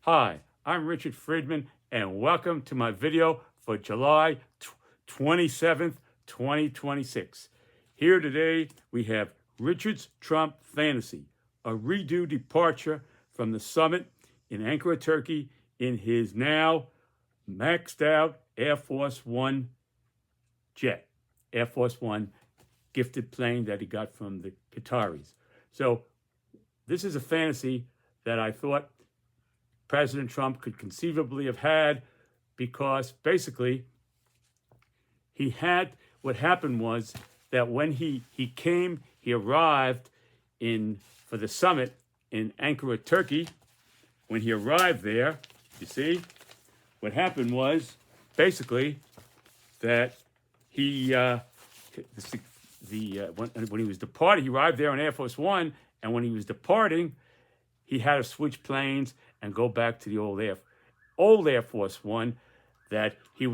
Hi, I'm Richard Friedman, and welcome to my video for July 27th, 2026. Here today, we have Richard's Trump Fantasy, a redo departure from the summit in Ankara, Turkey, in his now maxed out Air Force One jet, Air Force One gifted plane that he got from the Qataris. So this is a fantasy that I thought President Trump could conceivably have had, because basically what happened was that when he arrived for the summit in Ankara, Turkey. When he arrived there, you see, what happened was basically that when he was departing, he arrived there on Air Force One, and when he was departing, he had to switch planes and go back to the old Air Force One that he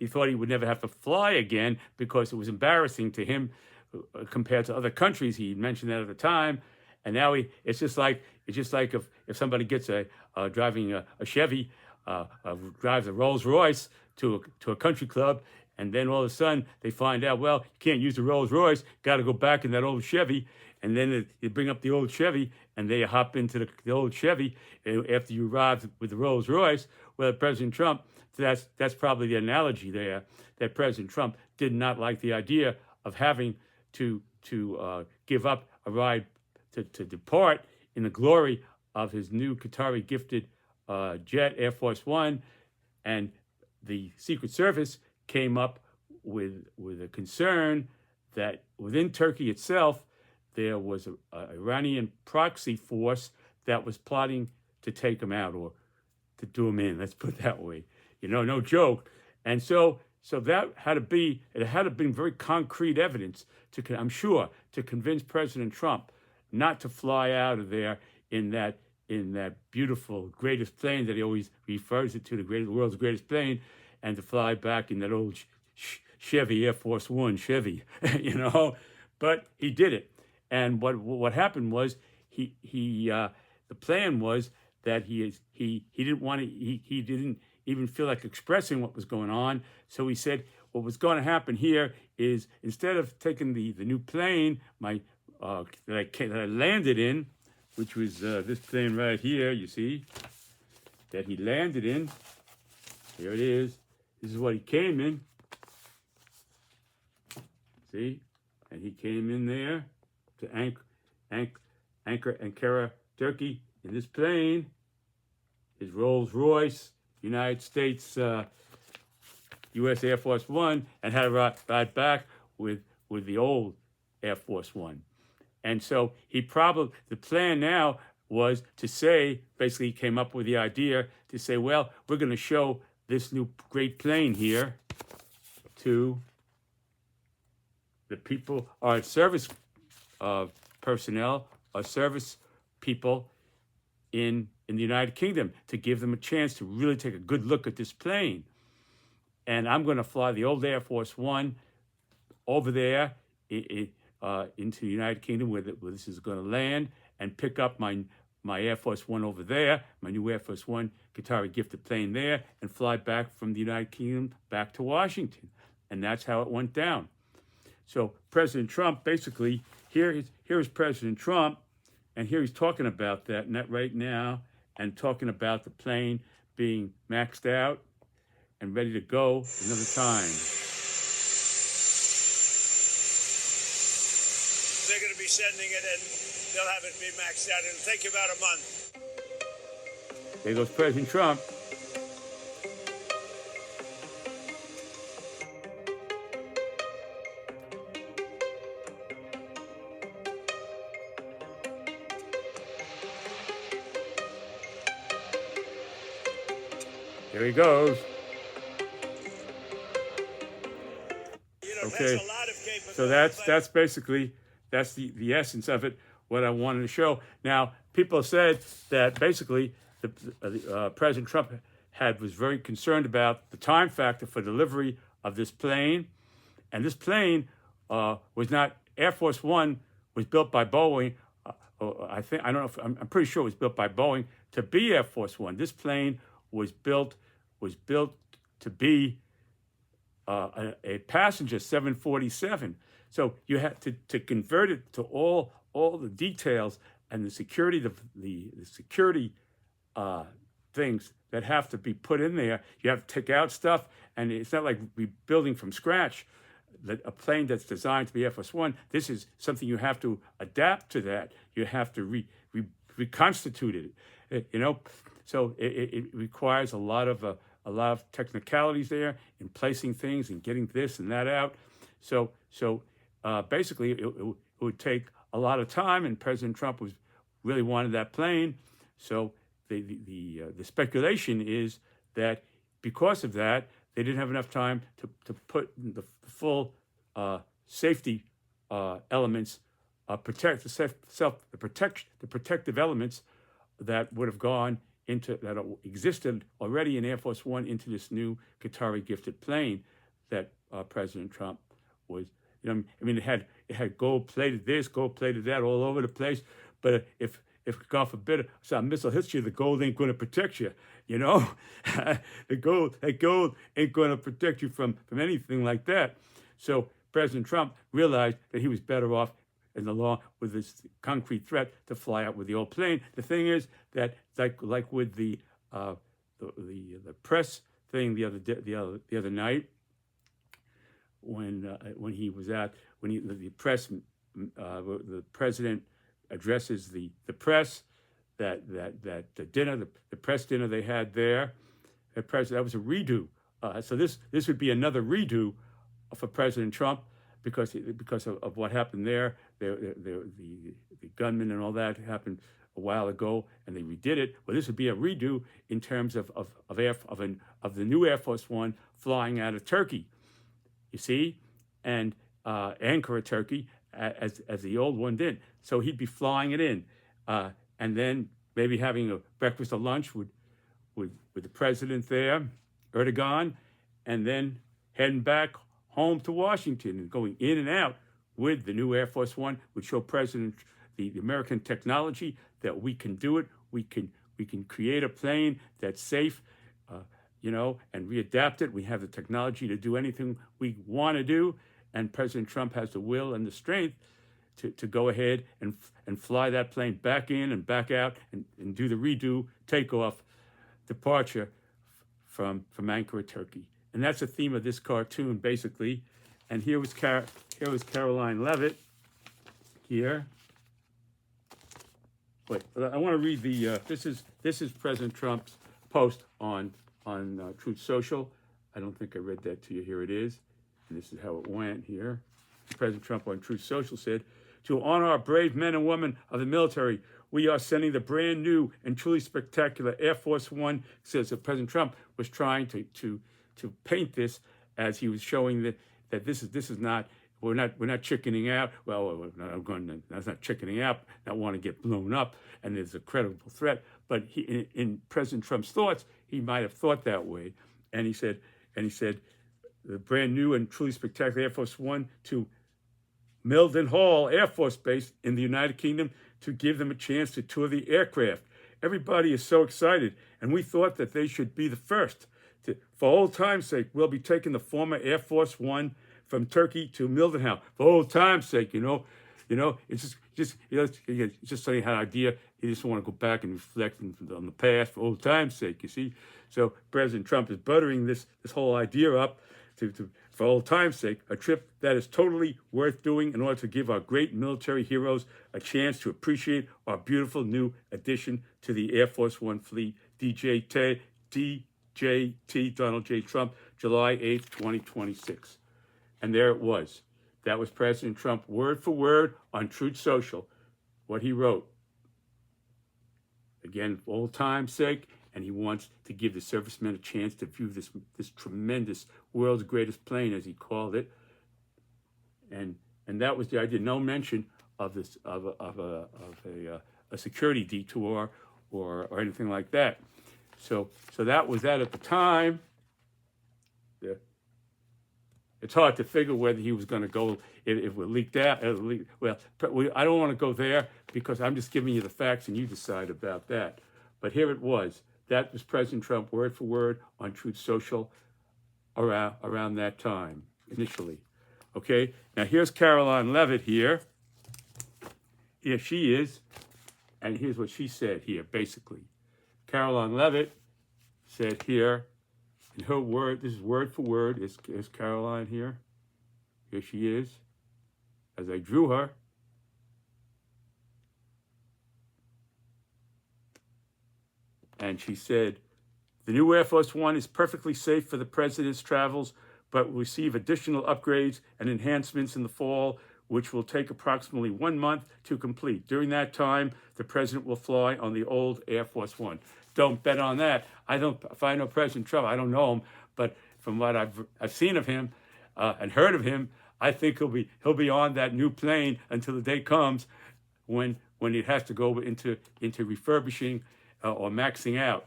thought he would never have to fly again, because it was embarrassing to him compared to other countries. He mentioned that at the time, and now it's just like if somebody gets driving a Chevy, drives a Rolls Royce to a country club, and then all of a sudden they find out, well, you can't use the Rolls Royce, got to go back in that old Chevy. And then you bring up the old Chevy, and they hop into the old Chevy after you arrive with the Rolls Royce. Well, President Trump, that's probably the analogy there, that President Trump did not like the idea of having to give up a ride to depart in the glory of his new Qatari gifted jet, Air Force One. And the Secret Service came up with a concern that within Turkey itself, there was an Iranian proxy force that was plotting to take him out, or to do him in. Let's put it that way. No joke. And so that had to be very concrete evidence I'm sure, to convince President Trump not to fly out of there in that beautiful greatest plane that he always refers it to, the world's greatest plane, and to fly back in that old Chevy, Air Force One Chevy, But he did it. And what happened was the plan was that he didn't even feel like expressing what was going on. So he said what was going to happen here is, instead of taking the new plane that I landed in, which was this plane right here, you see, that he landed in. Here it is. This is what he came in. See, and he came in there to Ankara, Turkey, in this plane, his Rolls Royce, United States, U.S. Air Force One, and had to ride back with the old Air Force One. And so the plan now was to say, basically he came up with the idea to say, well, we're going to show this new great plane here to the people, our service personnel, our service people in the United Kingdom, to give them a chance to really take a good look at this plane. And I'm going to fly the old Air Force One over there into the United Kingdom, where this is going to land, and pick up my Air Force One over there, my new Air Force One Qatari gifted plane there, and fly back from the United Kingdom back to Washington. And that's how it went down. So President Trump, basically, here is President Trump, and here he's talking about that right now, and talking about the plane being maxed out and ready to go another time. They're going to be sending it, and they'll have it be maxed out. It'll take you about a month. There goes President Trump. Here he goes. Okay, so that's basically the essence of it, what I wanted to show. Now, people said that basically President Trump was very concerned about the time factor for delivery of this plane, and this plane was not, Air Force One was built by Boeing. I'm pretty sure it was built by Boeing to be Air Force One. This plane was built to be a passenger 747. So you had to convert it to all the details and the security the security things that have to be put in there. You have to take out stuff, and it's not like rebuilding from scratch. A plane that's designed to be Air Force One, this is something you have to adapt to. That you have to reconstitute it. So it requires a lot of technicalities there in placing things and getting this and that out. So basically, it would take a lot of time, and President Trump really wanted that plane. So the speculation is that because of that, they didn't have enough time to put the full safety elements, the protective elements that would have gone into, that existed already in Air Force One, into this new Qatari gifted plane that President Trump was. It had gold plated this, gold plated that, all over the place. But if God forbid some missile hits you, the gold ain't going to protect you. The gold ain't going to protect you from anything like that. So President Trump realized that he was better off in the law with this concrete threat to fly out with the old plane. The thing is that, like with the press thing the other night, when he was out, the president addresses the press, that the dinner, the press dinner they had there, that was a redo. So this would be another redo for President Trump because of what happened there. The gunman and all that happened a while ago, and they redid it. Well, this would be a redo in terms of the new Air Force One flying out of Turkey. You see, and Ankara, Turkey, as the old one did. So he'd be flying it in, and then maybe having a breakfast or lunch with the president there, Erdogan, and then heading back home to Washington and going in and out with the new Air Force One would show President the American technology that we can do it. We can create a plane that's safe, and readapt it. We have the technology to do anything we want to do, and President Trump has the will and the strength to go ahead and fly that plane back in and back out and do the redo takeoff departure from Ankara, Turkey. And that's the theme of this cartoon, basically. And here was Caroline Levitt. Here. Wait, I want to read the. This is President Trump's post on Truth Social. I don't think I read that to you. Here it is. And this is how it went here. President Trump on Truth Social said, "To honor our brave men and women of the military, we are sending the brand new and truly spectacular Air Force One." Says that President Trump was trying to paint this as he was showing that this is not, we're not chickening out. Well, that's not chickening out. Not want to get blown up, and there's a credible threat. But in President Trump's thoughts, he might have thought that way, and he said the brand new and truly spectacular Air Force One to Milden Hall Air Force Base in the United Kingdom to give them a chance to tour the aircraft. Everybody is so excited, and we thought that they should be the first. For old time's sake, we'll be taking the former Air Force One from Turkey to Mildenhall. For old time's sake, it's just so he had an idea. He just want to go back and reflect on the past for old time's sake. You see, so President Trump is buttering this whole idea up for old time's sake, a trip that is totally worth doing in order to give our great military heroes a chance to appreciate our beautiful new addition to the Air Force One fleet. DJT Donald J. Trump, July 8th, 2026. And there it was. That was President Trump, word for word, on Truth Social, what he wrote. Again, for old time's sake, and he wants to give the servicemen a chance to view this tremendous world's greatest plane, as he called it. And that was the idea. No mention of this of a security detour or anything like that. So that was that at the time. Yeah. It's hard to figure whether he was going to go, if it leaked out. Well, I don't want to go there because I'm just giving you the facts and you decide about that. But here it was. That was President Trump, word for word, on Truth Social around that time, initially. Okay, now here's Caroline Leavitt here. Here she is, and here's what she said here, basically. Caroline Leavitt said here, in her word, this is word for word, is Caroline here. Here she is, as I drew her. And she said, the new Air Force One is perfectly safe for the president's travels, but will receive additional upgrades and enhancements in the fall, which will take approximately 1 month to complete. During that time, the president will fly on the old Air Force One. Don't bet on that. If I know President Trump, I don't know him, but from what I've seen of him and heard of him, I think he'll be on that new plane until the day comes when it has to go into refurbishing or maxing out.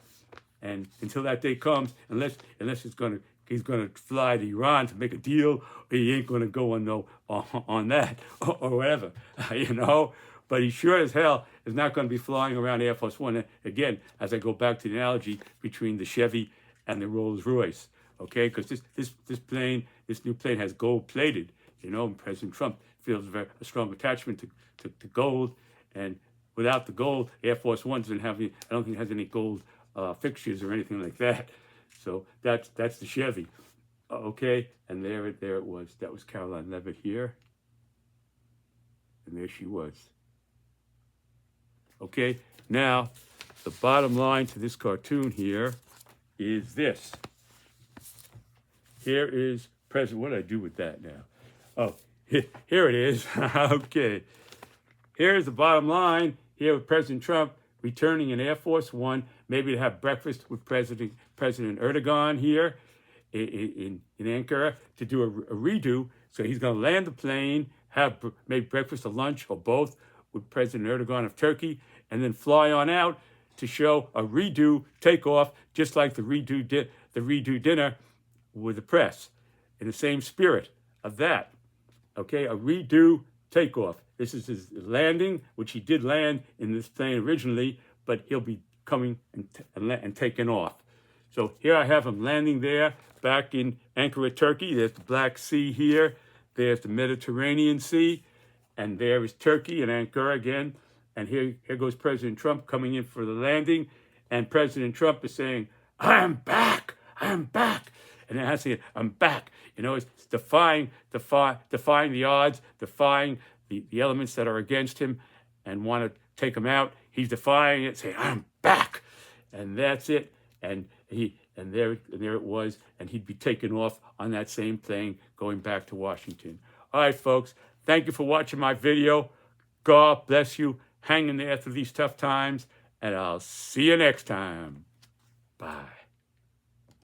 And until that day comes, unless he's gonna fly to Iran to make a deal, he ain't gonna go on that or whatever, you know. But he sure as hell is not going to be flying around Air Force One again. As I go back to the analogy between the Chevy and the Rolls Royce, okay? Because this new plane has gold plated, you know. And President Trump feels a strong attachment to gold, and without the gold, Air Force One doesn't have any. I don't think it has any gold fixtures or anything like that. So that's the Chevy, okay. And there it was. That was Caroline Leavitt here, and there she was. Okay. Now, the bottom line to this cartoon here is this. Here is President. What did I do with that now? Oh, here it is. Okay. Here's the bottom line. Here with President Trump returning in Air Force One, maybe to have breakfast with President Erdogan here in Ankara to do a redo. So he's going to land the plane, have maybe breakfast or lunch or both with President Erdogan of Turkey, and then fly on out to show a redo takeoff, just like the redo dinner with the press, in the same spirit of that. Okay, a redo takeoff. This is his landing, which he did land in this plane originally, but he'll be coming and taking off. So here I have him landing there back in Ankara, Turkey. There's the Black Sea here. There's the Mediterranean Sea. And there is Turkey and Ankara again. And here goes President Trump coming in for the landing. And President Trump is saying, I'm back. I'm back. And it has to say, I'm back. You know, it's defying the odds, defying the elements that are against him and want to take him out. He's defying it, saying, I'm back. And that's it. And there it was. And he'd be taken off on that same plane going back to Washington. All right, folks. Thank you for watching my video. God bless you. Hang in there through these tough times. And I'll see you next time. Bye.